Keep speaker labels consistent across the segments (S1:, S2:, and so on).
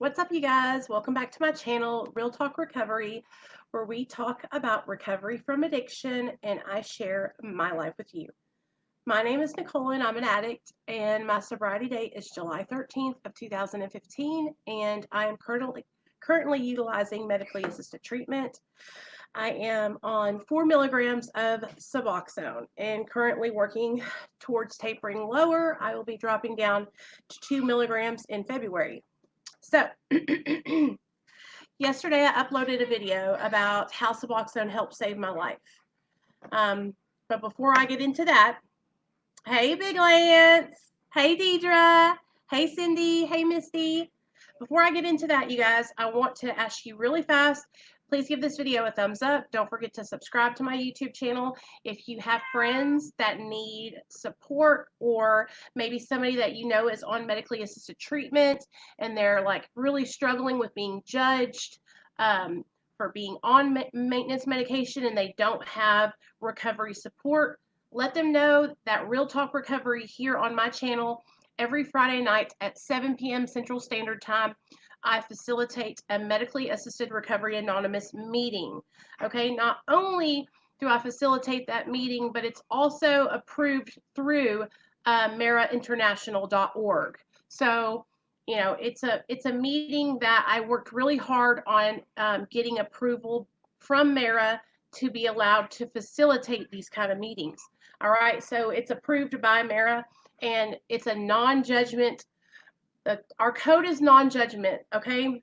S1: What's up, you guys? Welcome back to my channel, Real Talk Recovery, where we talk about recovery from addiction and I share my life with you. My name is Nicole and I'm an addict, and my sobriety date is July 13th of 2015, and I am currently utilizing medically assisted treatment. I am on 4 milligrams of Suboxone and currently working towards tapering lower. I will be dropping down to 2 milligrams in February. So, yesterday I uploaded a video about how Suboxone helped save my life. But before I get into that, hey Big Lance, hey Deidre, hey Cindy, hey Misty. Before I get into that, you guys, I want to ask you really fast, please give this video a thumbs up. Don't forget to subscribe to my YouTube channel. If you have friends that need support, or maybe somebody that you know is on medically assisted treatment and they're like really struggling with being judged for being on maintenance medication and they don't have recovery support, let them know that Real Talk Recovery here on my channel every Friday night at 7 p.m. Central Standard Time. I facilitate a medically assisted recovery anonymous meeting. Okay, not only do I facilitate that meeting, but it's also approved through marainternational.org. So, you know, it's a meeting that I worked really hard on getting approval from Mara to be allowed to facilitate these kind of meetings. All right, so it's approved by Mara, and it's a non-judgment. Our code is non-judgment, okay?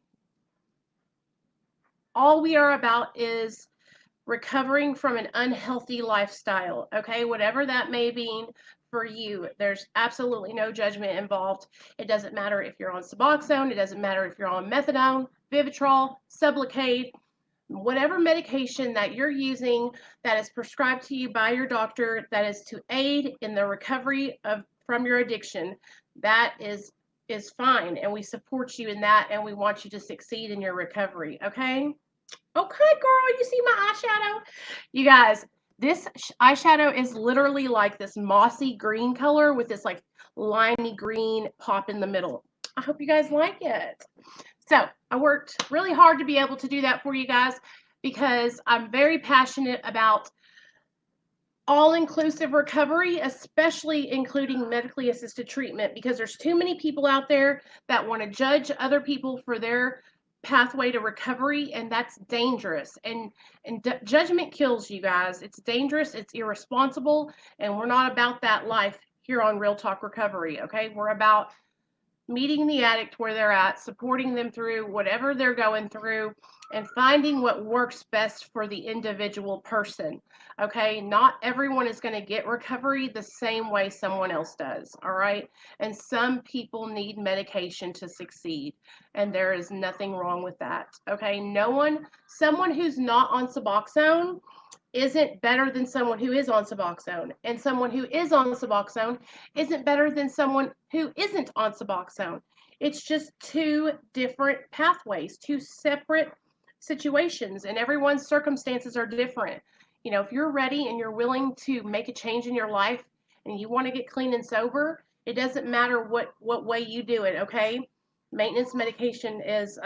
S1: All we are about is recovering from an unhealthy lifestyle, okay? Whatever that may mean for you, there's absolutely no judgment involved. It doesn't matter if you're on Suboxone, it doesn't matter if you're on methadone, Vivitrol, Sublocade, whatever medication that you're using that is prescribed to you by your doctor that is to aid in the recovery from your addiction, that is fine, and we support you in that, and we want you to succeed in your recovery. Okay, girl, you see my eyeshadow? You guys, this eyeshadow is literally like this mossy green color with this like limey green pop in the middle. I hope you guys like it. So I worked really hard to be able to do that for you guys, because I'm very passionate about all-inclusive recovery, especially including medically assisted treatment, because there's too many people out there that want to judge other people for their pathway to recovery, and that's dangerous. And judgment kills, you guys. It's dangerous, it's irresponsible, and we're not about that life here on Real Talk Recovery, okay? We're about meeting the addict where they're at, supporting them through whatever they're going through, and finding what works best for the individual person. Okay, not everyone is going to get recovery the same way someone else does. All right, and some people need medication to succeed, and there is nothing wrong with that. Okay, someone who's not on Suboxone isn't better than someone who is on Suboxone, and someone who is on Suboxone isn't better than someone who isn't on Suboxone. It's just two different pathways, two separate situations, and everyone's circumstances are different. You know, if you're ready and you're willing to make a change in your life and you want to get clean and sober, it doesn't matter what way you do it, okay? Maintenance medication is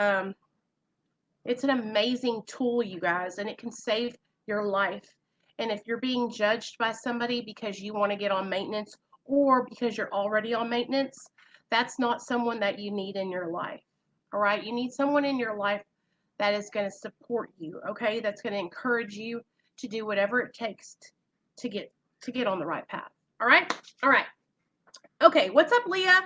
S1: it's an amazing tool, you guys, and it can save your life. And if you're being judged by somebody because you want to get on maintenance or because you're already on maintenance, that's not someone that you need in your life. All right, you need someone in your life that is going to support you, okay? That's going to encourage you to do whatever it takes to get on the right path. All right? All right. Okay, what's up, Leah?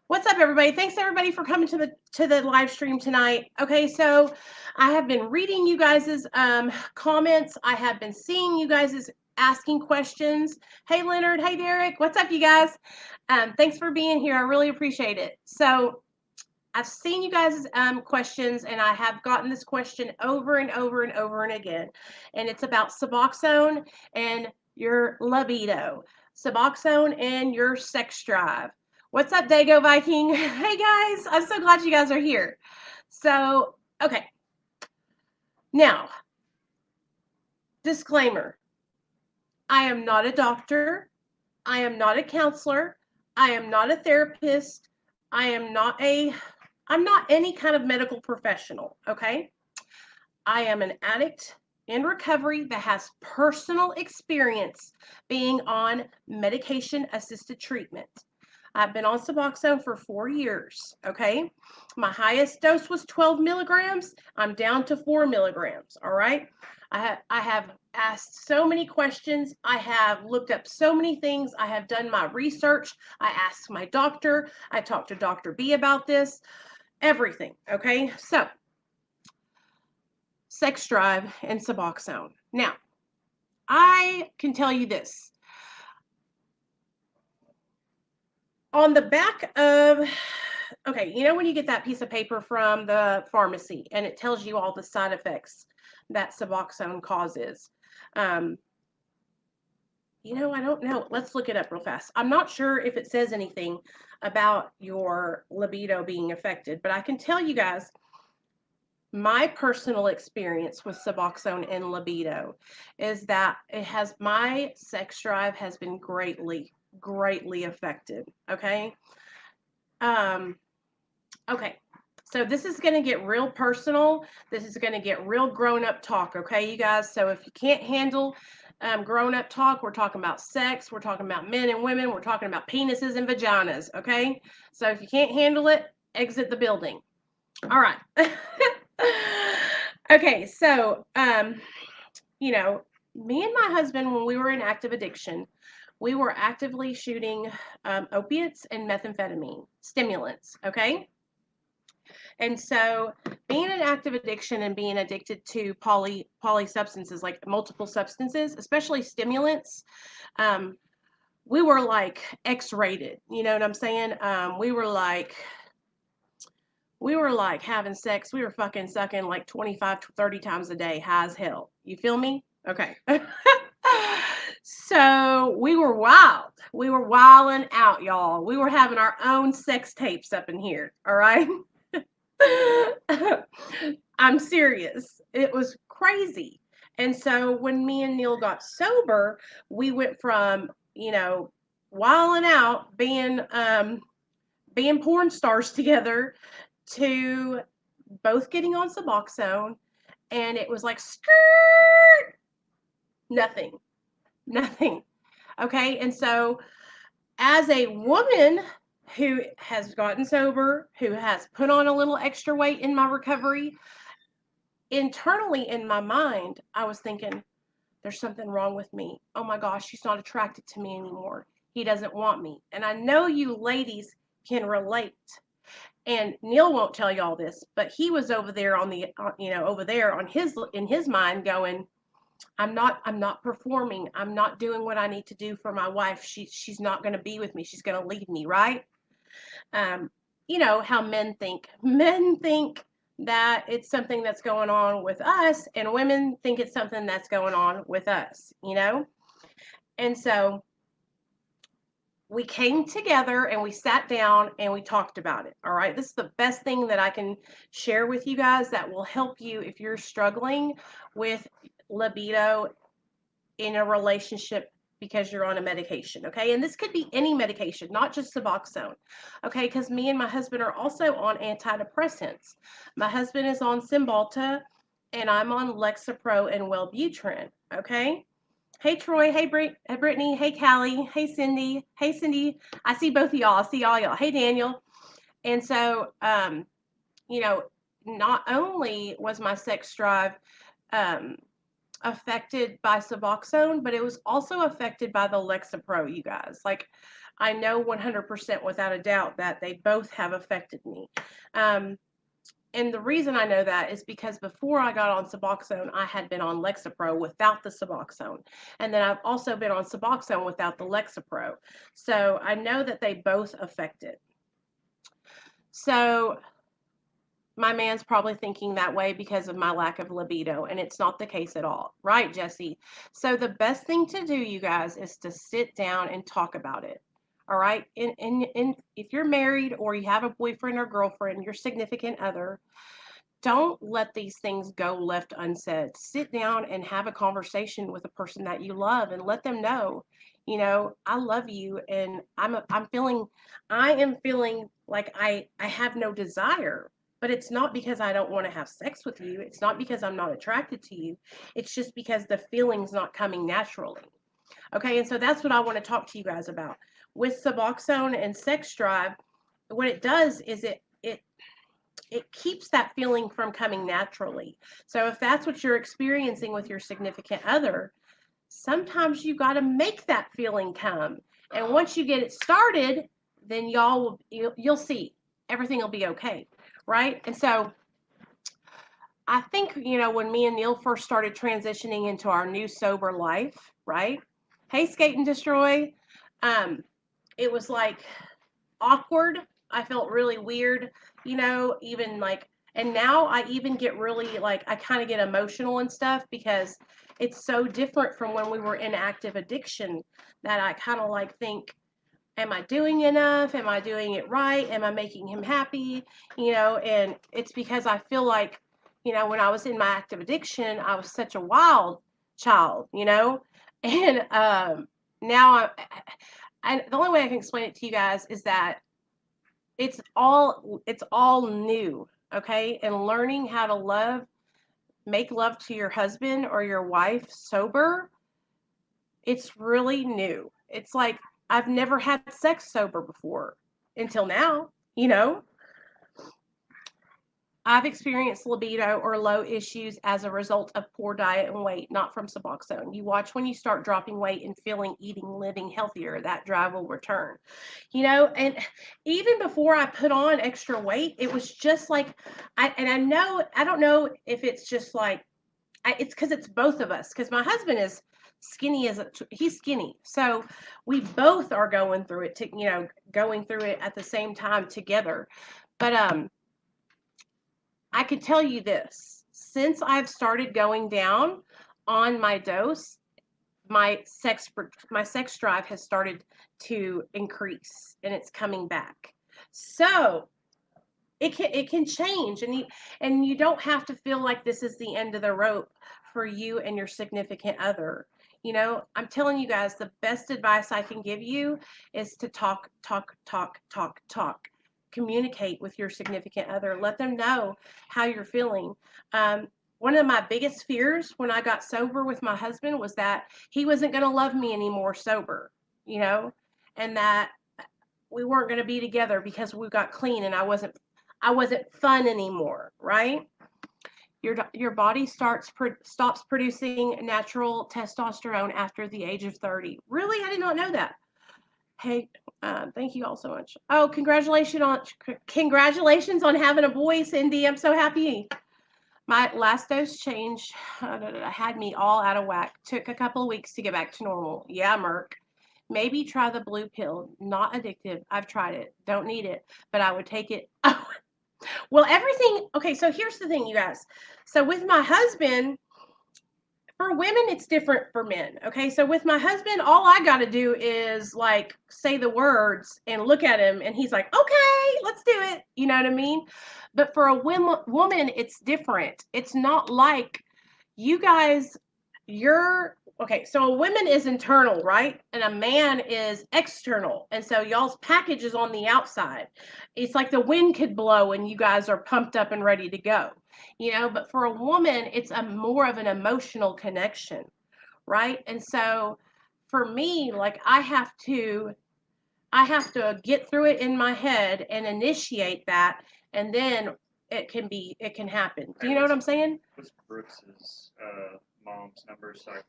S1: What's up, everybody? Thanks everybody for coming to the live stream tonight. Okay, so I have been reading you guys' comments. I have been seeing you guys' asking questions. Hey Leonard, hey Derek, what's up, you guys? Thanks for being here. I really appreciate it. So I've seen you guys' questions, and I have gotten this question over and over and over and again, and it's about Suboxone and your libido, Suboxone and your sex drive. What's up, Dago Viking? Hey guys, I'm so glad you guys are here. So, okay. Now, disclaimer. I am not a doctor. I am not a counselor. I am not a therapist. I am not a I'm not any kind of medical professional, okay? I am an addict in recovery that has personal experience being on medication assisted treatment. I've been on Suboxone for 4 years, okay? My highest dose was 12 milligrams. I'm down to 4 milligrams, all right? I have asked so many questions. I have looked up so many things. I have done my research. I asked my doctor. I talked to Dr. B about this, everything, okay? So, sex drive and Suboxone. Now, I can tell you this. On the back of, okay, you know when you get that piece of paper from the pharmacy and it tells you all the side effects that Suboxone causes? Um, I don't know. Let's look it up real fast. I'm not sure if it says anything about your libido being affected, but I can tell you guys my personal experience with Suboxone and Libido is that my sex drive has been greatly affected. Okay. Um, okay. So this is going to get real personal. This is going to get real grown-up talk. Okay, you guys. So if you can't handle grown-up talk, we're talking about sex. We're talking about men and women. We're talking about penises and vaginas. Okay. So if you can't handle it, exit the building. All right. Okay, so me and my husband, when we were in active addiction, we were actively shooting opiates and methamphetamine stimulants. Okay, and so being in active addiction and being addicted to poly substances, like multiple substances, especially stimulants, we were like X-rated. You know what I'm saying? We were like having sex. We were fucking sucking like 25 to 30 times a day, high as hell. You feel me? Okay. So we were wild. We were wilding out, y'all. We were having our own sex tapes up in here. All right. I'm serious. It was crazy. And so when me and Neil got sober, we went from, wilding out, being porn stars together, to both getting on Suboxone, and it was like skirt, nothing. Okay, and so as a woman who has gotten sober, who has put on a little extra weight in my recovery, internally in my mind, I was thinking, there's something wrong with me. Oh my gosh, he's not attracted to me anymore. He doesn't want me. And I know you ladies can relate. And Neil won't tell you all this, but he was over there in his mind going, I'm not performing. I'm not doing what I need to do for my wife. She's not going to be with me. She's going to leave me, right? You know how men think. Men think that it's something that's going on with us, and women think it's something that's going on with us, And so we came together and we sat down and we talked about it. All right. This is the best thing that I can share with you guys that will help you if you're struggling with libido in a relationship because you're on a medication. Okay. And this could be any medication, not just Suboxone. Okay. Because me and my husband are also on antidepressants. My husband is on Cymbalta and I'm on Lexapro and Wellbutrin. Okay. Hey, Troy. Hey, Brittany. Hey, Callie. Hey, Cindy. Hey, Cindy. I see both of y'all. I see all y'all. Hey, Daniel. And so, not only was my sex drive affected by Suboxone, but it was also affected by the Lexapro, you guys. Like, I know 100% without a doubt that they both have affected me. And the reason I know that is because before I got on Suboxone, I had been on Lexapro without the Suboxone. And then I've also been on Suboxone without the Lexapro. So I know that they both affect it. So my man's probably thinking that way because of my lack of libido, and it's not the case at all. Right, Jesse? So the best thing to do, you guys, is to sit down and talk about it. All right. And if you're married or you have a boyfriend or girlfriend, your significant other, don't let these things go left unsaid. Sit down and have a conversation with a person that you love and let them know, I love you, and I am feeling like I have no desire. But it's not because I don't want to have sex with you. It's not because I'm not attracted to you. It's just because the feeling's not coming naturally. Okay, and so that's what I want to talk to you guys about. With Suboxone and sex drive, what it does is it keeps that feeling from coming naturally. So if that's what you're experiencing with your significant other, sometimes you got to make that feeling come. And once you get it started, then you'll see everything will be okay, right? And so I think, when me and Neil first started transitioning into our new sober life, right? Hey, Skate and Destroy. It was like awkward. I felt really weird, even like, and now I even get really like, I kind of get emotional and stuff because it's so different from when we were in active addiction that I kind of like think, am I doing enough? Am I doing it right? Am I making him happy? And it's because I feel like, when I was in my active addiction, I was such a wild child, and now the only way I can explain it to you guys is that it's all new, okay? And learning how to make love to your husband or your wife sober, it's really new. It's like I've never had sex sober before until now, I've experienced libido or low issues as a result of poor diet and weight, not from Suboxone. You watch when you start dropping weight and feeling, eating, living healthier, that drive will return. And even before I put on extra weight, it was just like, I don't know if it's just like, it's because it's both of us, because my husband is skinny he's skinny. So we both are going through it at the same time together. But, I could tell you this, since I've started going down on my dose, my sex drive has started to increase and it's coming back. So it can change, and you don't have to feel like this is the end of the rope for you and your significant other. I'm telling you guys, the best advice I can give you is to talk. Communicate with your significant other. Let them know how you're feeling. One of my biggest fears when I got sober with my husband was that he wasn't going to love me anymore sober, and that we weren't going to be together because we got clean and I wasn't fun anymore, right? Your body stops producing natural testosterone after the age of 30. Really? I did not know that. Hey, thank you all so much. Oh, congratulations on having a boy, Cindy. I'm so happy. My last dose change had me all out of whack. Took a couple of weeks to get back to normal. Yeah, Merc. Maybe try the blue pill. Not addictive. I've tried it. Don't need it, but I would take it. Oh, well, everything. Okay, so here's the thing, you guys. So with my husband, for women, it's different for men. Okay, so with my husband, all I got to do is like say the words and look at him, and he's like, okay, let's do it. You know what I mean? But for a woman, it's different. It's not like you guys, okay, so a woman is internal, right? And a man is external. And so y'all's package is on the outside. It's like the wind could blow and you guys are pumped up and ready to go. But for a woman, it's a more of an emotional connection, right? And so for me, like I have to get through it in my head and initiate that, and then it can happen. Do you know what I'm saying?
S2: What's Brooks's mom's number? Sorry,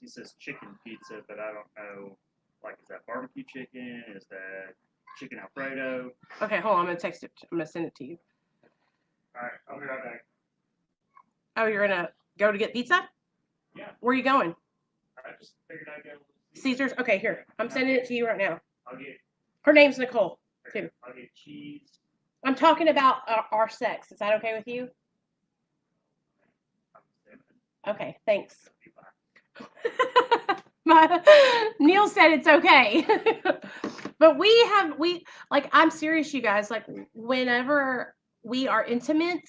S2: he says chicken pizza, but I don't know. Like, is that barbecue chicken? Is that chicken Alfredo?
S1: Okay, hold on. I'm gonna text it. I'm gonna send it to you.
S2: All right, I'll be right back.
S1: Oh, you're gonna go to get pizza?
S2: Yeah.
S1: Where are you going?
S2: I just figured I'd go.
S1: Caesar's? Okay, here. I'm sending it to you right now.
S2: I'll get.
S1: Her name's Nicole, too.
S2: I'll get cheese.
S1: I'm talking about our sex. Is that okay with you? Okay, thanks. Neil said it's okay. But I'm serious, you guys. Like, whenever we are intimate,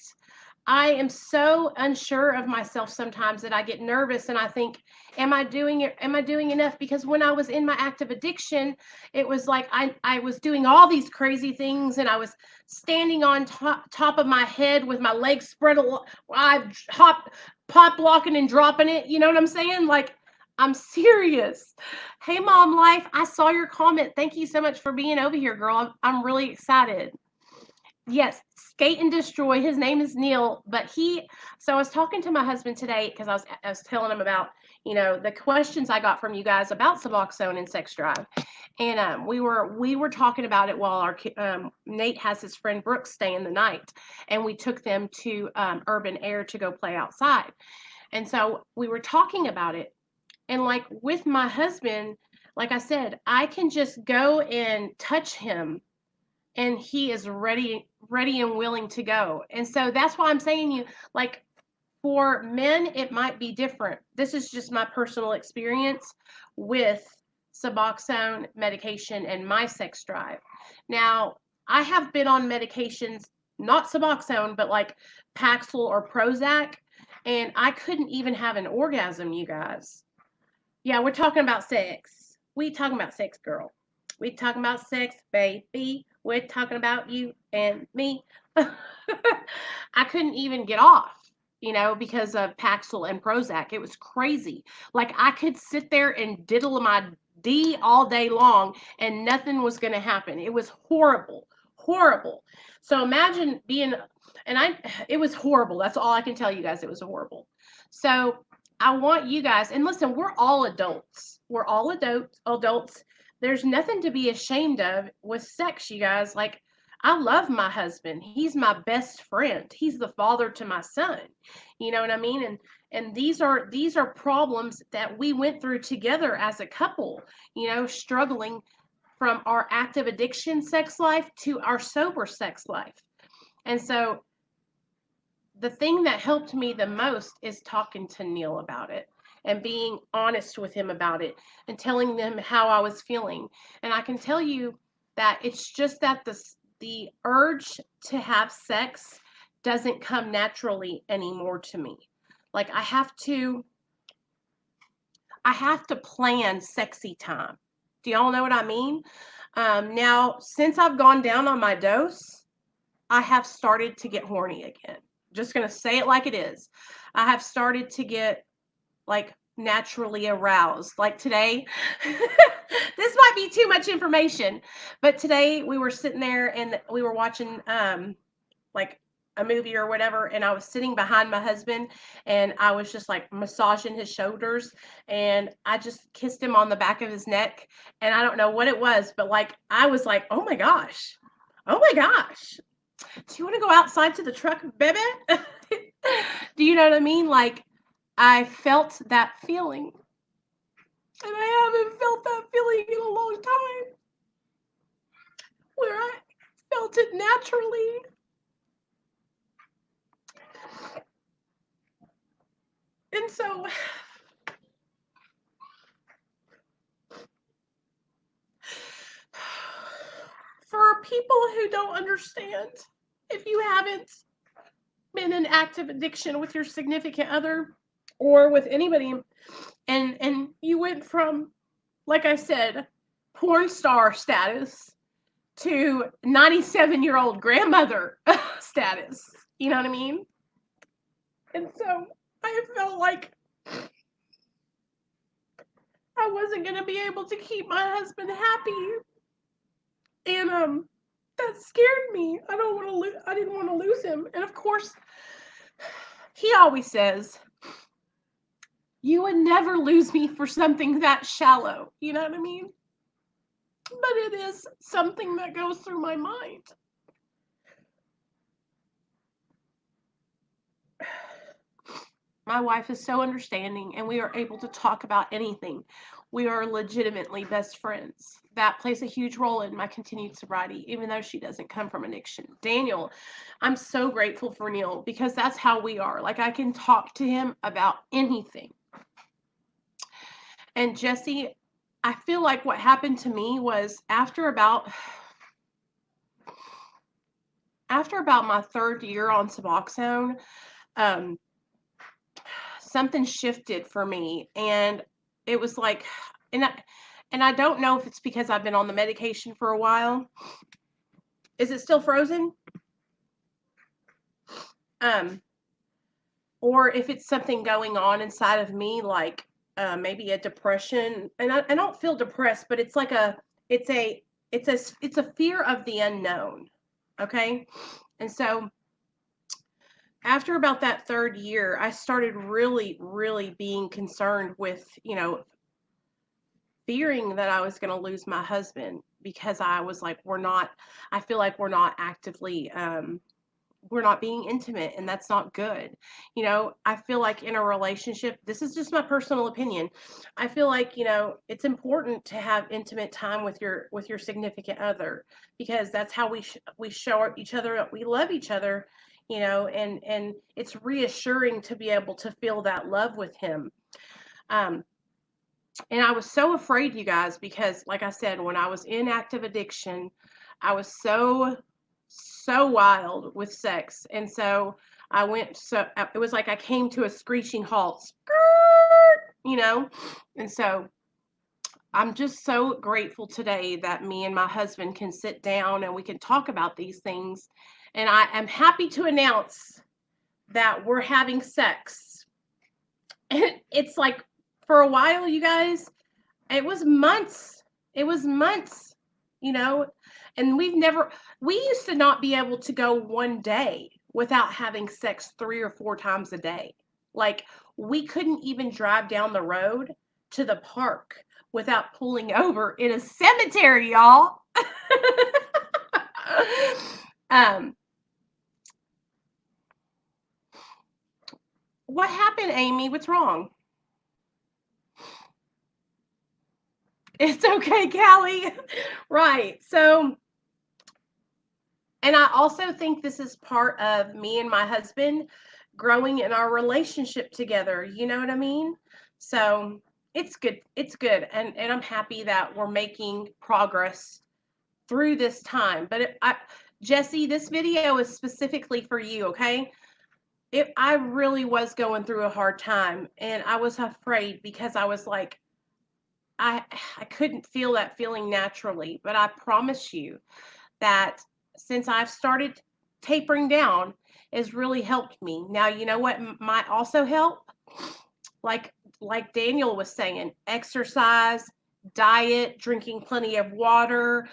S1: I am so unsure of myself sometimes that I get nervous and I think, am I doing it? Am I doing enough? Because when I was in my active addiction, it was like I was doing all these crazy things and I was standing on top of my head with my legs spread. I pop locking and dropping it. You know what I'm saying? Like, I'm serious. Hey, Mom Life, I saw your comment. Thank you so much for being over here, girl. I'm really excited. Yes, Skate and Destroy. His name is Neil, but so I was talking to my husband today because I was telling him about, the questions I got from you guys about Suboxone and sex drive. And we were talking about it while Nate has his friend Brooks staying the night, and we took them to Urban Air to go play outside. And so we were talking about it. And like with my husband, like I said, I can just go and touch him and he is ready and willing to go. And so that's why I'm saying, like, for men it might be different. This is just my personal experience with Suboxone medication and my sex drive. Now, I have been on medications, not Suboxone, but like Paxil or Prozac, and I couldn't even have an orgasm, you guys. Yeah, we're talking about sex. We talking about sex, girl. We talking about sex, baby. We're talking about you and me. I couldn't even get off, because of Paxil and Prozac. It was crazy. Like, I could sit there and diddle my D all day long and nothing was going to happen. It was horrible, horrible. So imagine it was horrible. That's all I can tell you guys. It was horrible. So I want you guys, and listen, we're all adults. We're all adults. There's nothing to be ashamed of with sex, you guys. Like, I love my husband. He's my best friend. He's the father to my son. You know what I mean? And these are problems that we went through together as a couple, struggling from our active addiction sex life to our sober sex life. And so the thing that helped me the most is talking to Neil about it and being honest with him about it and telling him how I was feeling. And I can tell you that it's just that the urge to have sex doesn't come naturally anymore to me. Like, I have to plan sexy time. Do y'all know what I mean? Now, since I've gone down on my dose, I have started to get horny again. Just going to say it like it is. I have started to get, like, naturally aroused. Like today, this might be too much information, but today we were sitting there and we were watching like a movie or whatever, and I was sitting behind my husband and I was just like massaging his shoulders and I just kissed him on the back of his neck, and I don't know what it was, but like I was like, oh my gosh, do you want to go outside to the truck, baby? Do you know what I mean? Like, I felt that feeling, and I haven't felt that feeling in a long time, where I felt it naturally. And so, for people who don't understand, if you haven't been in active addiction with your significant other or with anybody, and you went from, like I said, porn star status to 97-year-old grandmother status, you know what I mean? And so I felt like I wasn't going to be able to keep my husband happy, and that scared me. I didn't want to lose him. And of course, he always says, you would never lose me for something that shallow, you know what I mean? But it is something that goes through my mind. My wife is so understanding, and we are able to talk about anything. We are legitimately best friends. That plays a huge role in my continued sobriety, even though she doesn't come from addiction. Daniel, I'm so grateful for Neil, because that's how we are. Like, I can talk to him about anything. And Jesse, I feel like what happened to me was after about after about my 3rd year on Suboxone, something shifted for me, and it was like, and I don't know if it's because I've been on the medication for a while. Is it still frozen? Or if it's something going on inside of me, like maybe a depression. And I don't feel depressed, but it's like it's a it's a fear of the unknown. Okay, and so after about that 3rd year, I started really being concerned with, fearing that I was going to lose my husband, because I was like, I feel like we're not actively, we're not being intimate, and that's not good. I feel like in a relationship, this is just my personal opinion. I feel like, it's important to have intimate time with your significant other, because that's how we show each other that we love each other, and it's reassuring to be able to feel that love with him. Um, and I was so afraid, you guys, because like I said, when I was in active addiction, I was so wild with sex. And so it was like I came to a screeching halt. Skirt, And so I'm just so grateful today that me and my husband can sit down and we can talk about these things. And I am happy to announce that we're having sex. And it's like, for a while, you guys, it was months. It was months, you know, and we used to not be able to go one day without having sex 3 or 4 times a day. Like, we couldn't even drive down the road to the park without pulling over in a cemetery, y'all. um, what happened, Amy? What's wrong? It's okay, Callie. Right. So, and I also think this is part of me and my husband growing in our relationship together. You know what I mean? So it's good. It's good. And I'm happy that we're making progress through this time. But Jesse, this video is specifically for you, okay? I really was going through a hard time, and I was afraid, because I was like, I couldn't feel that feeling naturally. But I promise you that since I've started tapering down, has really helped me. Now, you know what might also help? Like Daniel was saying, exercise, diet, drinking plenty of water,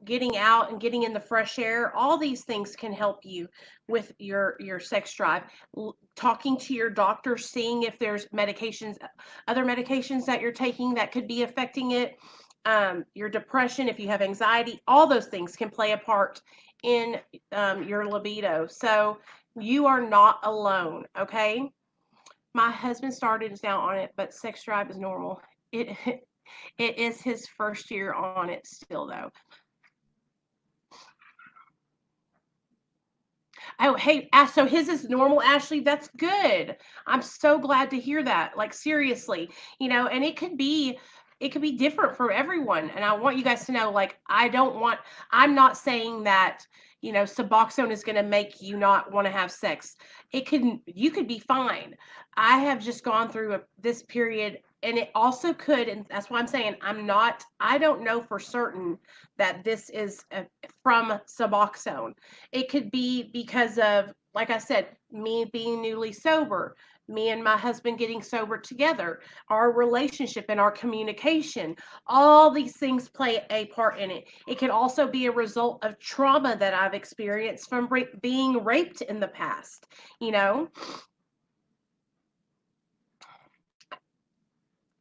S1: getting out and getting in the fresh air. All these things can help you with your sex drive. Talking to your doctor, seeing if there's other medications that you're taking that could be affecting it. Your depression, if you have anxiety, all those things can play a part in your libido. So you are not alone, okay? My husband is now on it, but sex drive is normal. It it is his 1st year on it still, though. Oh, hey, so his is normal, Ashley. That's good. I'm so glad to hear that. Like, seriously, and it could be different for everyone. And I want you guys to know, like, I'm not saying that, Suboxone is going to make you not want to have sex. You could be fine. I have just gone through this period, and it also could, and that's why I'm saying I don't know for certain that this is from Suboxone. It could be because of, like I said, me being newly sober, me and my husband getting sober together, our relationship and our communication. All these things play a part in it. It can also be a result of trauma that I've experienced from being raped in the past,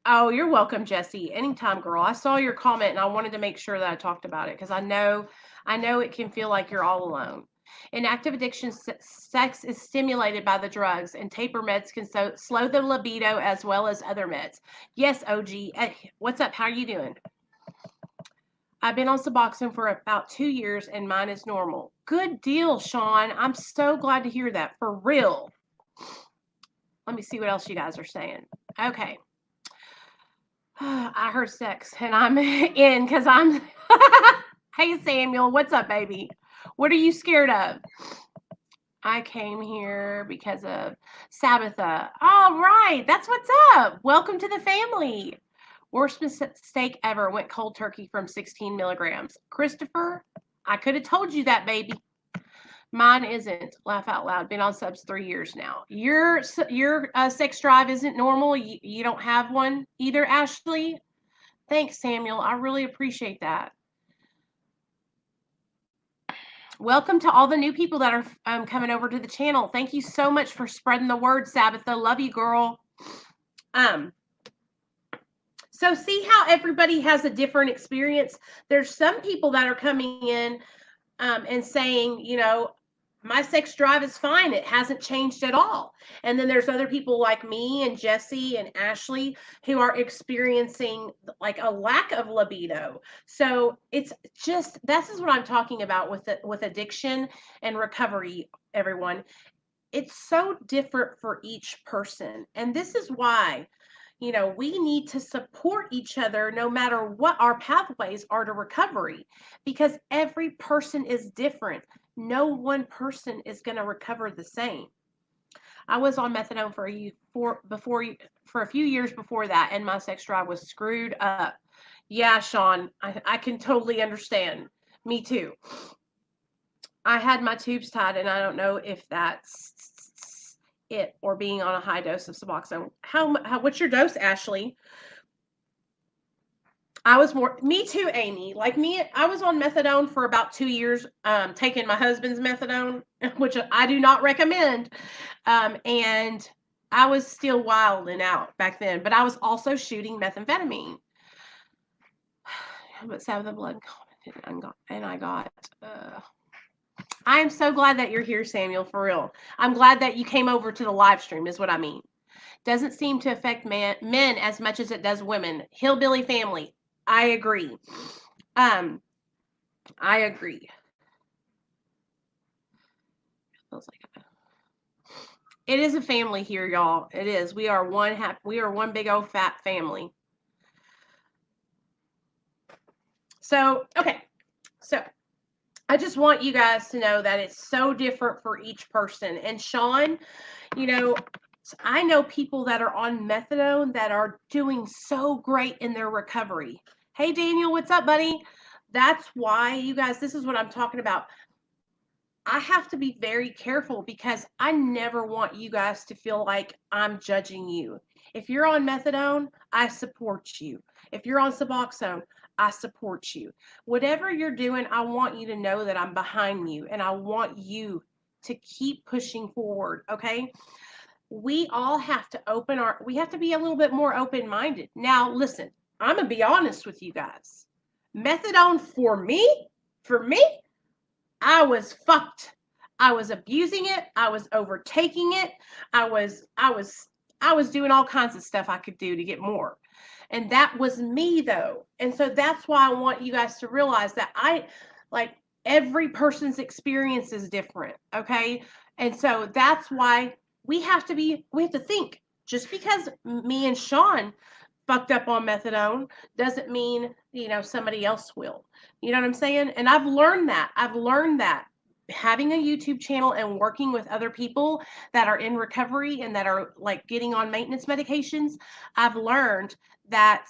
S1: Oh, you're welcome, Jesse. Anytime, girl. I saw your comment and I wanted to make sure that I talked about it, because I know it can feel like you're all alone. In active addiction, sex is stimulated by the drugs, and taper meds can slow the libido as well as other meds. Yes, OG. What's up? How are you doing? I've been on Suboxone for about 2 years, and mine is normal. Good deal, Sean. I'm so glad to hear that. For real. Let me see what else you guys are saying. Okay. I heard sex, and I'm in because I'm. Hey, Samuel. What's up, baby? What are you scared of? I came here because of Sabbatha. All right, that's what's up. Welcome to the family. Worst mistake ever. Went cold turkey from 16 milligrams. Christopher, I could have told you that, baby. Mine isn't. Laugh out loud. Been on subs 3 years now. Your sex drive isn't normal. You don't have one either, Ashley. Thanks, Samuel. I really appreciate that. Welcome to all the new people that are coming over to the channel. Thank you so much for spreading the word, Sabbatha. Love you, girl. So see how everybody has a different experience. There's some people that are coming in and saying, you know, my sex drive is fine. It hasn't changed at all. And then there's other people like me and Jesse and Ashley who are experiencing like a lack of libido. So it's just, this is what I'm talking about with addiction and recovery, everyone. It's so different for each person. And this is why, you know, we need to support each other no matter what our pathways are to recovery, because every person is different. No one person is going to recover the same. I was on methadone for a few years before that, and my sex drive was screwed up. Yeah, Sean, I can totally understand. Me too. I had my tubes tied, and I don't know if that's it or being on a high dose of Suboxone. What's your dose, Ashley? I was me too, Amy. Like me, I was on methadone for about 2 years, taking my husband's methadone, which I do not recommend. And I was still wilding out back then, but I was also shooting methamphetamine. But Sabbath of Blood commented, and I got, I am so glad that you're here, Samuel, for real. I'm glad that you came over to the live stream, is what I mean. Doesn't seem to affect men as much as it does women. Hillbilly family. I agree. I agree. Feels like it is a family here, y'all. It is. We are one big old fat family. So, okay. So, I just want you guys to know that it's so different for each person. And Sean, you know, I know people that are on methadone that are doing so great in their recovery. Hey, Daniel, what's up, buddy? That's why, you guys, this is what I'm talking about. I have to be very careful because I never want you guys to feel like I'm judging you. If you're on methadone, I support you. If you're on Suboxone, I support you. Whatever you're doing, I want you to know that I'm behind you and I want you to keep pushing forward, okay? We all have to we have to be a little bit more open-minded. Now, listen, I'm going to be honest with you guys. Methadone for me, I was fucked. I was abusing it. I was overtaking it. I was doing all kinds of stuff I could do to get more. And that was me though. And so that's why I want you guys to realize that every person's experience is different. Okay. And so that's why we have to think, just because me and Sean fucked up on methadone doesn't mean, you know, somebody else will. You know what I'm saying? And I've learned that having a YouTube channel and working with other people that are in recovery and that are like getting on maintenance medications, I've learned that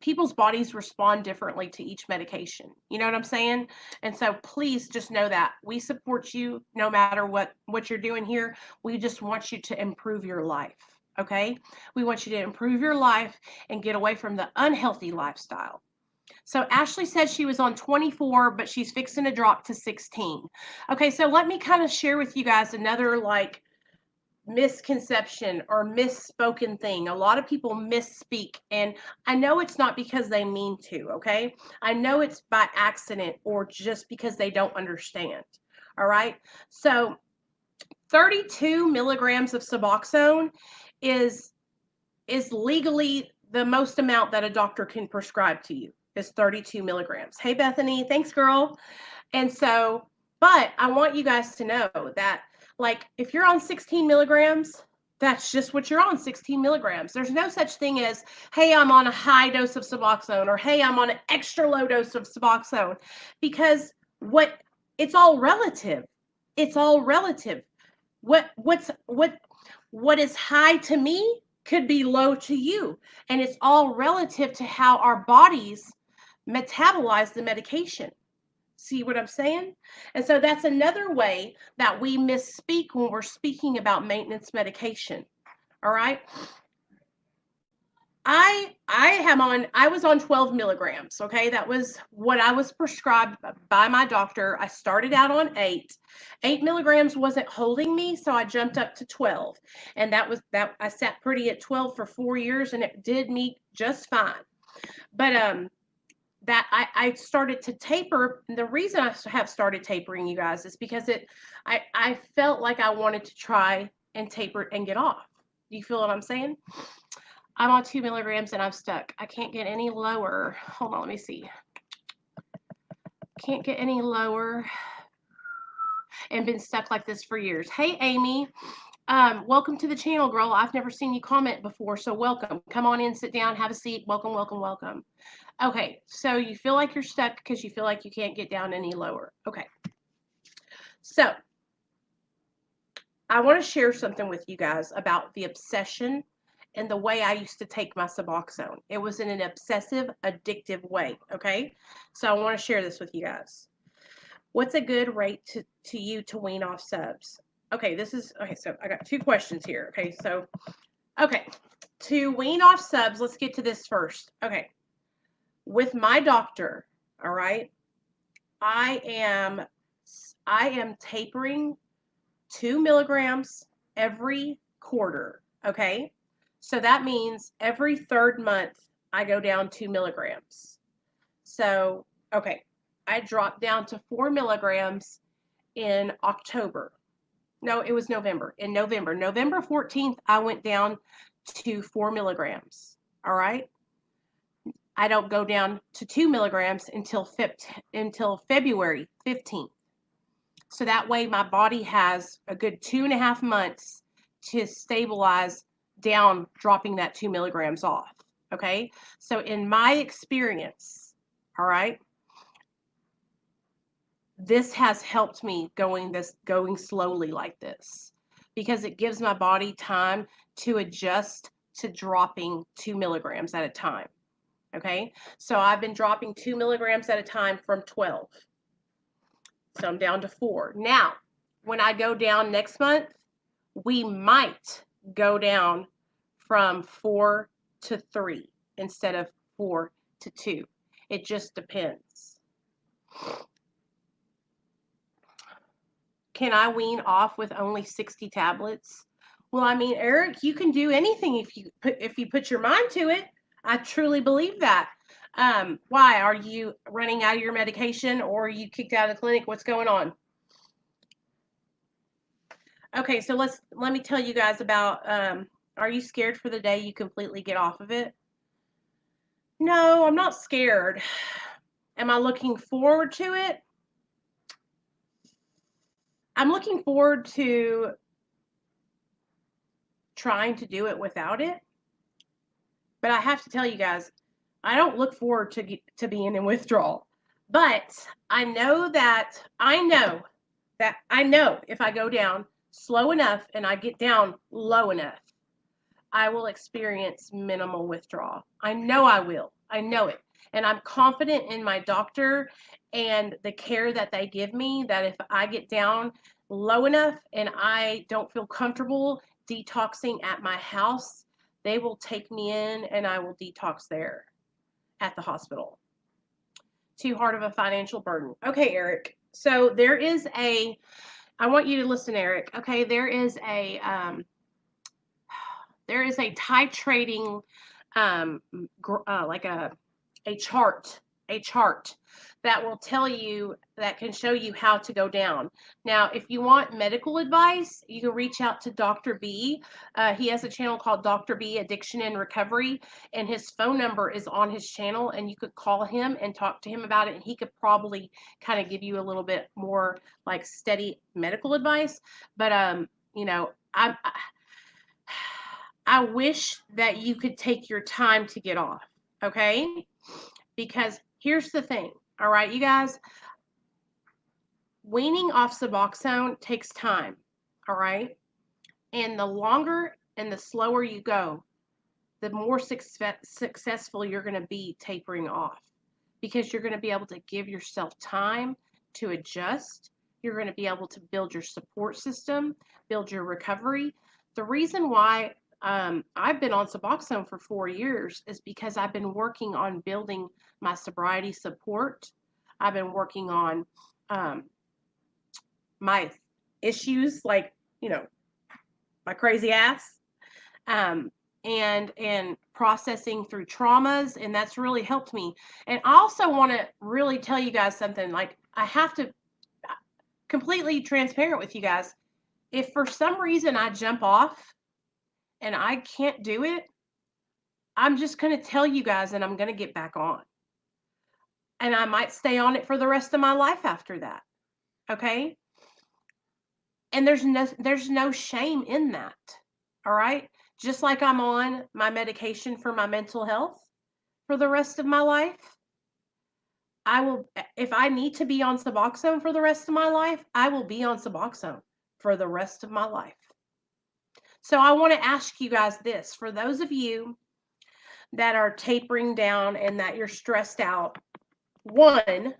S1: people's bodies respond differently to each medication. You know what I'm saying? And so please just know that we support you no matter what you're doing here. We just want you to improve your life. Okay? We want you to improve your life and get away from the unhealthy lifestyle. So Ashley said she was on 24, but she's fixing to drop to 16. Okay, so let me kind of share with you guys another like misconception or misspoken thing. A lot of people misspeak, and I know it's not because they mean to, okay? I know it's by accident or just because they don't understand. All right? So 32 milligrams of Suboxone is legally the most amount that a doctor can prescribe to you, is 32 milligrams. Hey, Bethany, thanks, girl. And so, but I want you guys to know that, like, if you're on 16 milligrams, that's just what you're on, 16 milligrams. There's no such thing as, hey, I'm on a high dose of Suboxone, or hey, I'm on an extra low dose of Suboxone, because what it's all relative. It's all relative. What is high to me could be low to you, and it's all relative to how our bodies metabolize the medication. See what I'm saying? And so that's another way that we misspeak when we're speaking about maintenance medication. All right. I was on 12 milligrams. Okay. That was what I was prescribed by my doctor. I started out on 8. 8 milligrams wasn't holding me, so I jumped up to 12. And that I sat pretty at 12 for 4 years, and it did me just fine. But that I started to taper. And the reason I have started tapering, you guys, is because I felt like I wanted to try and taper and get off. Do you feel what I'm saying? I'm on 2 milligrams and I'm stuck. I can't get any lower. Hold on, let me see. Can't get any lower and been stuck like this for years. Hey, Amy. Welcome to the channel, girl. I've never seen you comment before, so welcome. Come on in, sit down, have a seat. Welcome, welcome, welcome. Okay, so you feel like you're stuck because you feel like you can't get down any lower. Okay. So I want to share something with you guys about the obsession and the way I used to take my Suboxone. It was in an obsessive, addictive way, okay? So I want to share this with you guys. What's a good rate to you to wean off subs? Okay, so I got 2 questions here. Okay, to wean off subs, let's get to this first. Okay, with my doctor, all right, I am tapering 2 milligrams every quarter, okay? So that means every 3rd month I go down 2 milligrams. So, okay, I dropped down to 4 milligrams in October. No, it was November. In November. November 14th, I went down to 4 milligrams. All right. I don't go down to 2 milligrams until February 15th. So that way my body has a good 2.5 months to stabilize down, dropping that 2 milligrams off. Okay. So in my experience, all right, this has helped me going slowly like this, because it gives my body time to adjust to dropping 2 milligrams at a time. Okay. So I've been dropping 2 milligrams at a time from 12. So I'm down to 4. Now, when I go down next month, we might go down from 4 to 3 instead of 4 to 2. It just depends. Can I wean off with only 60 tablets? Well, I mean, Eric, you can do anything if you put your mind to it. I truly believe that. Why? Are you running out of your medication, or are you kicked out of the clinic? What's going on? Okay, so let me tell you guys about, are you scared for the day you completely get off of it? No, I'm not scared. Am I looking forward to it? I'm looking forward to trying to do it without it. But I have to tell you guys, I don't look forward to being in withdrawal. But I know if I go down slow enough and I get down low enough, I will experience minimal withdrawal. I know I will. I know it. And I'm confident in my doctor and the care that they give me, that if I get down low enough and I don't feel comfortable detoxing at my house, they will take me in and I will detox there at the hospital. Too hard of a financial burden. Okay, Eric. So I want you to listen, Eric. Okay, there is a titrating, like a chart that will tell you, that can show you how to go down. Now, if you want medical advice, you can reach out to Dr. B. He has a channel called Dr. B Addiction and Recovery, and his phone number is on his channel, and you could call him and talk to him about it, and he could probably kind of give you a little bit more like steady medical advice. But you know, I wish that you could take your time to get off, okay? Because here's the thing, all right, you guys. weaning off Suboxone takes time, all right? And the longer and the slower you go, the more successful you're going to be tapering off, because you're going to be able to give yourself time to adjust. You're going to be able to build your support system, build your recovery. The reason why I've been on Suboxone for 4 years is because I've been working on building my sobriety support. I've been working on um, my issues, like, you know, my crazy ass, um, and processing through traumas, and that's really helped me. And I also want to really tell you guys something. Like, I have to completely transparent with you guys. If for some reason I jump off and I can't do it, I'm just going to tell you guys, and I'm going to get back on. And I might stay on it for the rest of my life after that. Okay? And there's no shame in that. All right? Just like I'm on my medication for my mental health for the rest of my life, I will, if I need to be on Suboxone for the rest of my life, I will be on Suboxone for the rest of my life. So I want to ask you guys this: for those of you that are tapering down and that you're stressed out, one,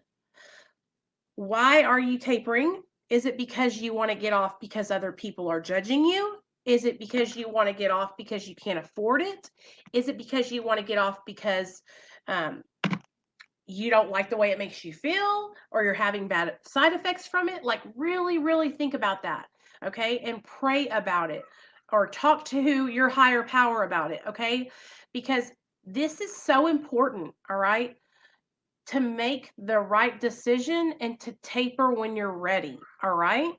S1: why are you tapering? Is it because you want to get off because other people are judging you? Is it because you want to get off because you can't afford it? Is it because you want to get off because you don't like the way it makes you feel, or you're having bad side effects from it? Like, really, really think about that, okay? And pray about it, or talk to your higher power about it, okay? Because this is so important, all right? To make the right decision and to taper when you're ready, all right?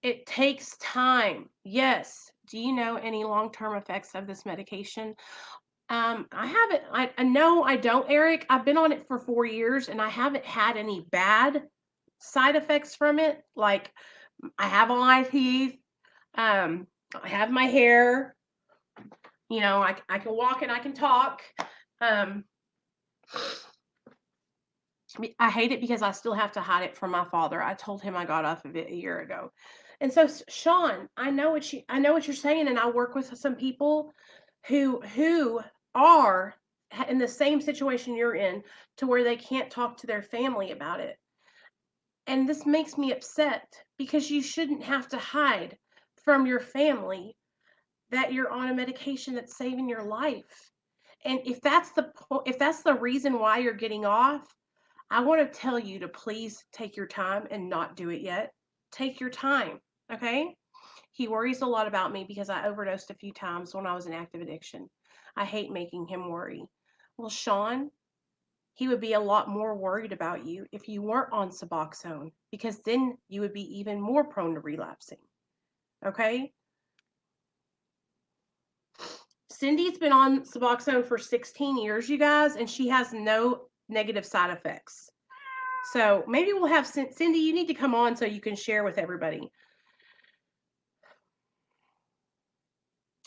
S1: It takes time. Yes. Do you know any long-term effects of this medication? I haven't, I know I don't, Eric. I've been on it for 4 years and I haven't had any bad side effects from it. Like, I have all my teeth, I have my hair, you know, I can walk and I can talk. Um, I hate it because I still have to hide it from my father. I told him I got off of it a year ago. And so, Sean, I know what you're saying, and I work with some people who are in the same situation you're in, to where they can't talk to their family about it. And this makes me upset, because you shouldn't have to hide from your family that you're on a medication that's saving your life. And if that's the reason why you're getting off, I want to tell you to please take your time and not do it yet. Take your time, okay? He worries a lot about me because I overdosed a few times when I was in active addiction. I hate making him worry. Well, Sean, he would be a lot more worried about you if you weren't on Suboxone, because then you would be even more prone to relapsing, okay? Cindy's been on Suboxone for 16 years, you guys, and she has no negative side effects. So maybe we'll have Cindy, you need to come on so you can share with everybody.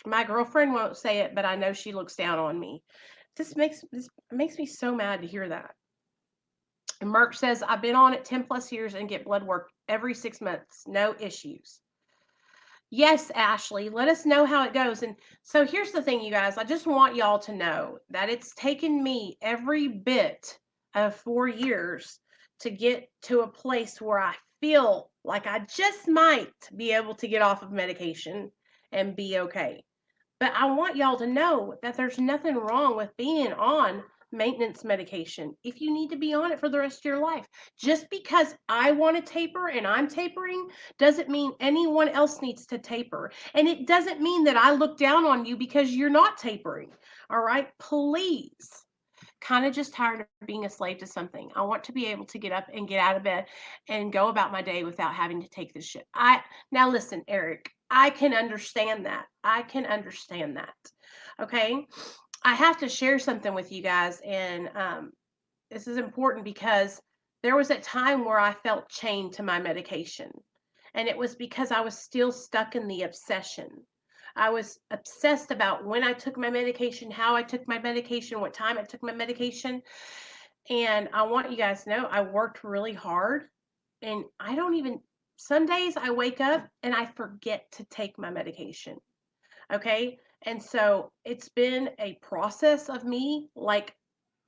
S1: My girlfriend won't say it, but I know she looks down on me. This makes me so mad to hear that. And Merck says, I've been on it 10 plus years and get blood work every 6 months. No issues. Yes, Ashley, let us know how it goes. And so here's the thing, you guys. I just want y'all to know that it's taken me every bit of 4 years to get to a place where I feel like I just might be able to get off of medication and be okay. But I want y'all to know that there's nothing wrong with being on maintenance medication if you need to be on it for the rest of your life. Just because I want to taper and I'm tapering doesn't mean anyone else needs to taper. And it doesn't mean that I look down on you because you're not tapering. All right? Please. Kind of just tired of being a slave to something. I want to be able to get up and get out of bed and go about my day without having to take this shit. Now listen, Eric, I can understand that. I can understand that. Okay? I have to share something with you guys, and this is important because there was a time where I felt chained to my medication, and it was because I was still stuck in the obsession. I was obsessed about when I took my medication, how I took my medication, what time I took my medication. And I want you guys to know I worked really hard And I don't even, some days I wake up and I forget to take my medication. Okay. And so it's been a process of me like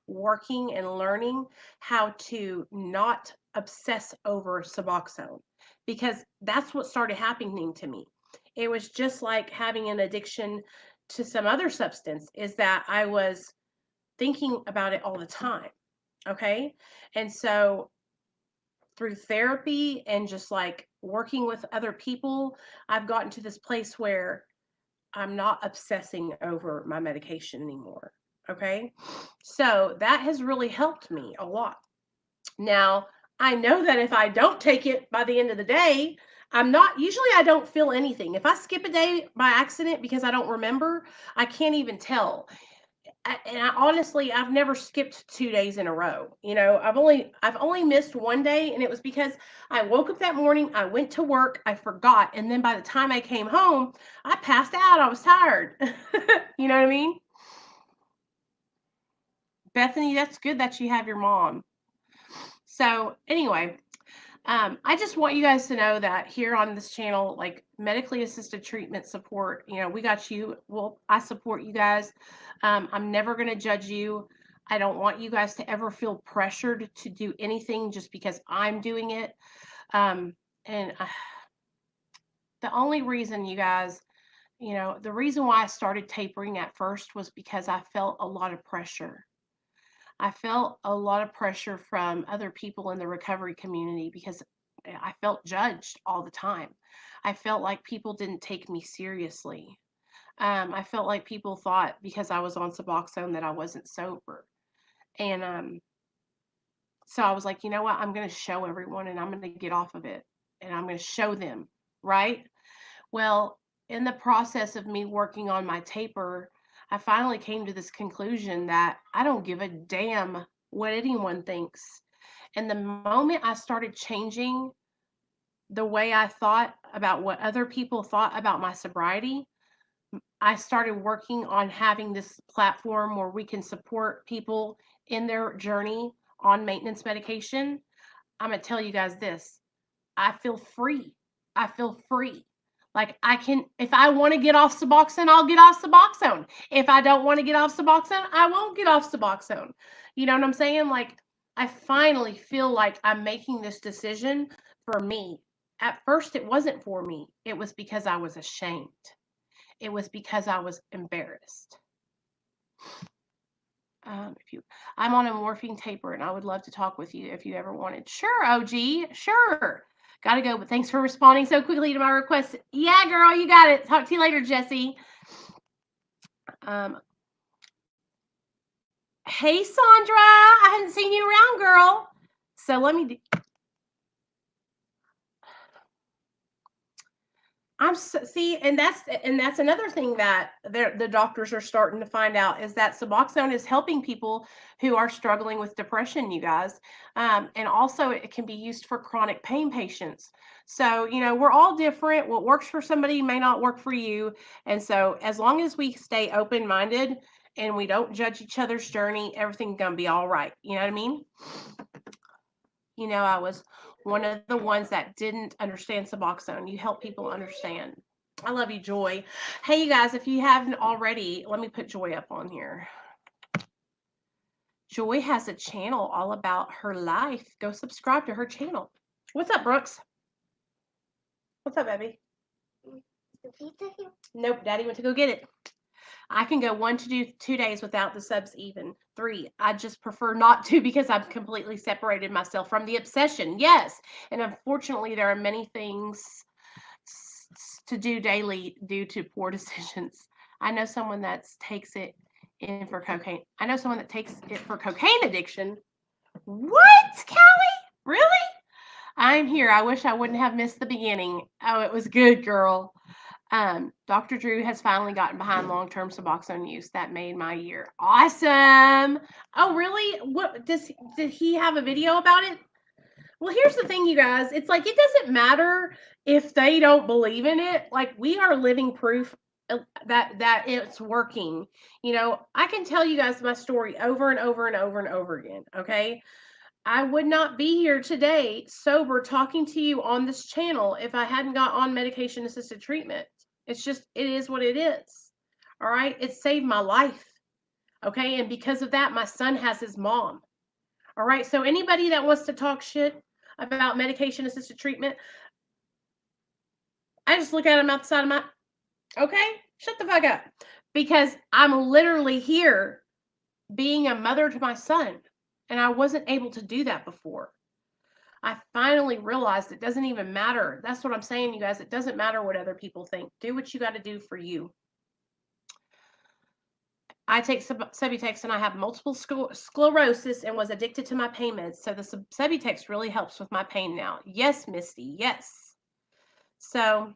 S1: working and learning how to not obsess over Suboxone, because that's what started happening to me. It was just like having an addiction to some other substance, is that I was thinking about it all the time. Okay. And so through therapy and just like working with other people, I've gotten to this place where I'm not obsessing over my medication anymore. Okay. So that has really helped me a lot. Now, I know that if I don't take it by the end of the day, usually I don't feel anything. If I skip a day by accident because I don't remember, I can't even tell. Honestly, I've never skipped 2 days in a row. I've only missed one day, and it was because I woke up that morning, I went to work, I forgot, and then by the time I came home, I passed out. I was tired. You know what I mean? Bethany, that's good that you have your mom. So anyway, I just want you guys to know that here on this channel, like medically assisted treatment support, we got you. Well, I support you guys. I'm never going to judge you. I don't want you guys to ever feel pressured to do anything just because I'm doing it. And the only reason, you guys, the reason why I started tapering at first was because I felt a lot of pressure. I felt a lot of pressure from other people in the recovery community because I felt judged all the time. I felt like people didn't take me seriously. I felt like people thought because I was on Suboxone that I wasn't sober. And so I was like, you know what? I'm going to show everyone and I'm going to get off of it and I'm going to show them, right? Well, in the process of me working on my taper, I finally came to this conclusion that I don't give a damn what anyone thinks. And the moment I started changing the way I thought about what other people thought about my sobriety, I started working on having this platform where we can support people in their journey on maintenance medication. I'm going to tell you guys this. I feel free. I feel free. Like I can, if I want to get off Suboxone, I'll get off Suboxone. If I don't want to get off Suboxone, I won't get off Suboxone. You know what I'm saying? Like I finally feel like I'm making this decision for me. At first, it wasn't for me. It was because I was ashamed. It was because I was embarrassed. I'm on a morphine taper, and I would love to talk with you if you ever wanted. Sure, OG, sure. Gotta go, but thanks for responding so quickly to my request. Yeah, girl, you got it. Talk to you later, Jesse. Hey, Sandra, I hadn't seen you around, girl. So let me. See, and that's another thing that the doctors are starting to find out, is that Suboxone is helping people who are struggling with depression, you guys, and also it can be used for chronic pain patients. So we're all different. What works for somebody may not work for you, and so as long as we stay open-minded and we don't judge each other's journey, everything's gonna be all right. You know what I mean? I was one of the ones that didn't understand Suboxone. You help people understand. I love you, Joy. Hey, you guys, if you haven't already, let me put Joy up on here. Joy has a channel all about her life. Go subscribe to her channel. What's up, Brooks? What's up, baby? Nope, Daddy went to go get it. I can go 1 to 2 days without the subs even. 3, I just prefer not to because I've completely separated myself from the obsession. Yes. And unfortunately, there are many things to do daily due to poor decisions. I know someone that takes it in for cocaine. I know someone that takes it for cocaine addiction. What, Callie? Really? I'm here. I wish I wouldn't have missed the beginning. Oh, it was good, girl. Dr. Drew has finally gotten behind long-term Suboxone use. That made my year. Awesome. Oh, really? What did he have a video about it? Well, here's the thing, you guys. It's like, it doesn't matter if they don't believe in it. Like, we are living proof that it's working. I can tell you guys my story over and over and over and over again. Okay. I would not be here today sober talking to you on this channel if I hadn't got on medication assisted treatment. It's just, it is what it is. All right. It saved my life. Okay. And because of that, my son has his mom. All right. So anybody that wants to talk shit about medication assisted treatment, I just look at him outside of my, okay, shut the fuck up. Because I'm literally here being a mother to my son. And I wasn't able to do that before. I finally realized it doesn't even matter. That's what I'm saying, you guys. It doesn't matter what other people think. Do what you got to do for you. I take Subutex and I have multiple sclerosis and was addicted to my pain meds. So the Subutex really helps with my pain now. Yes, Misty. Yes. So,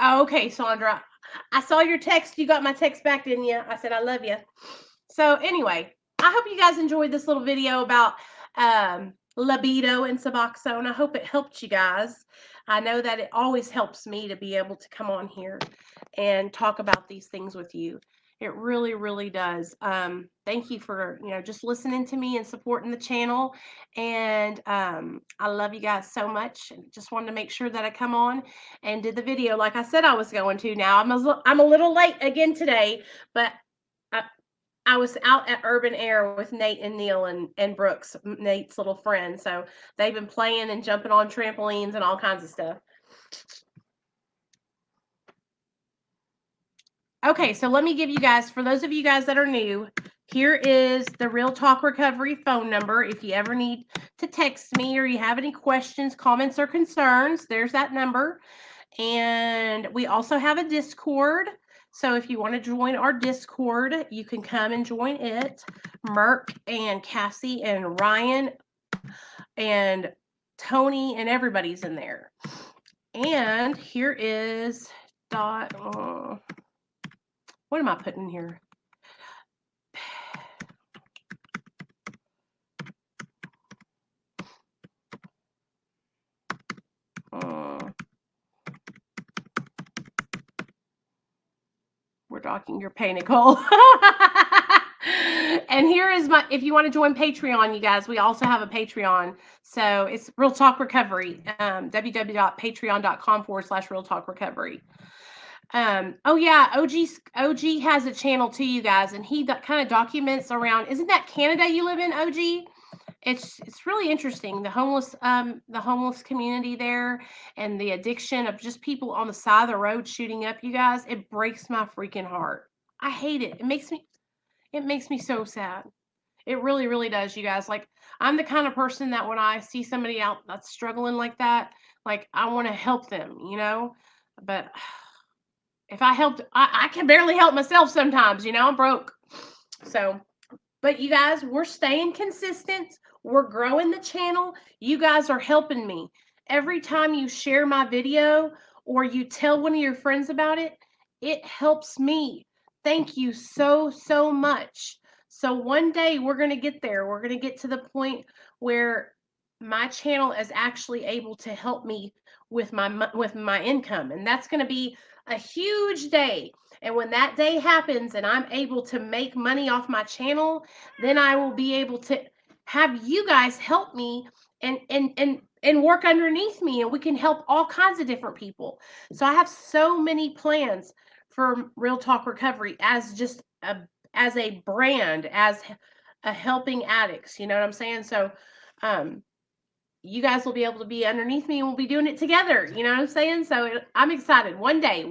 S1: okay, Sandra. I saw your text. You got my text back, didn't you? I said, I love you. So anyway, I hope you guys enjoyed this little video about libido and Suboxone. I hope it helped you guys. I know that it always helps me to be able to come on here and talk about these things with you. It really, really does. Thank you for, just listening to me and supporting the channel. And I love you guys so much. Just wanted to make sure that I come on and did the video like I said I was going to. Now, I'm a little late again today, but I was out at Urban Air with Nate and Neil and Brooks, Nate's little friend. So they've been playing and jumping on trampolines and all kinds of stuff. Okay, so let me give you guys, for those of you guys that are new, here is the Real Talk Recovery phone number. If you ever need to text me or you have any questions, comments, or concerns, there's that number. And we also have a Discord. So if you want to join our Discord, you can come and join it. Merk and Cassie and Ryan and Tony and everybody's in there. And here is what am I putting here? We're talking your pay, Nicole. And here is my, if you want to join Patreon, you guys, we also have a Patreon. So it's Real Talk Recovery, www.patreon.com/Real Talk Recovery. Oh yeah, OG has a channel too, you guys, and he kind of documents around, isn't that Canada you live in, OG? It's really interesting, the homeless community there and the addiction of just people on the side of the road shooting up, you guys. It breaks my freaking heart. I hate it. It makes me so sad. It really, really does, you guys. Like, I'm the kind of person that when I see somebody out that's struggling like that, like, I want to help them, but if I helped, I can barely help myself sometimes, I'm broke. So, but you guys, we're staying consistent. We're growing the channel. You guys are helping me. Every time you share my video or you tell one of your friends about it, it helps me. Thank you so, so much. So one day we're going to get there. We're going to get to the point where my channel is actually able to help me with my income. And that's going to be a huge day. And when that day happens and I'm able to make money off my channel, then I will be able to have you guys help me and work underneath me, and we can help all kinds of different people. So I have so many plans for Real Talk Recovery as just as a brand, as a helping addicts, you know what I'm saying? So you guys will be able to be underneath me and we'll be doing it together. You know what I'm saying? So I'm excited. One day,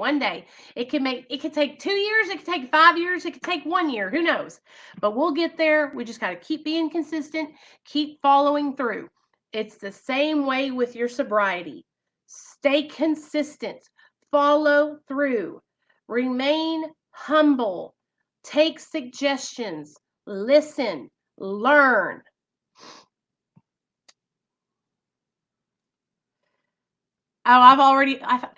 S1: it could take 2 years. It could take 5 years. It could take 1 year. Who knows? But we'll get there. We just got to keep being consistent, keep following through. It's the same way with your sobriety. Stay consistent, follow through, remain humble, take suggestions, listen, learn. Oh,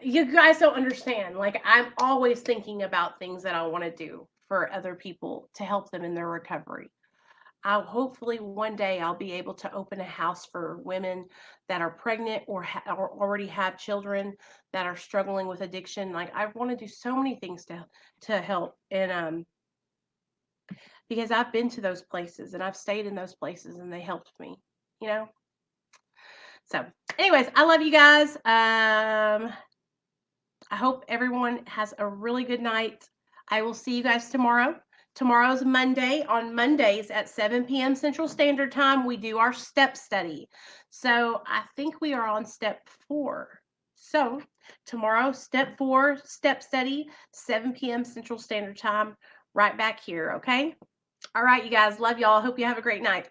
S1: you guys don't understand. Like, I'm always thinking about things that I want to do for other people to help them in their recovery. Hopefully one day I'll be able to open a house for women that are pregnant or already have children that are struggling with addiction. Like, I want to do so many things to help. And because I've been to those places and I've stayed in those places and they helped me, you know? So, anyways, I love you guys. I hope everyone has a really good night. I will see you guys tomorrow. Tomorrow's Monday. On Mondays at 7 p.m. Central Standard Time, we do our step study. So I think we are on step 4. So tomorrow, step 4, step study, 7 p.m. Central Standard Time, right back here, okay? All right, you guys. Love y'all. Hope you have a great night.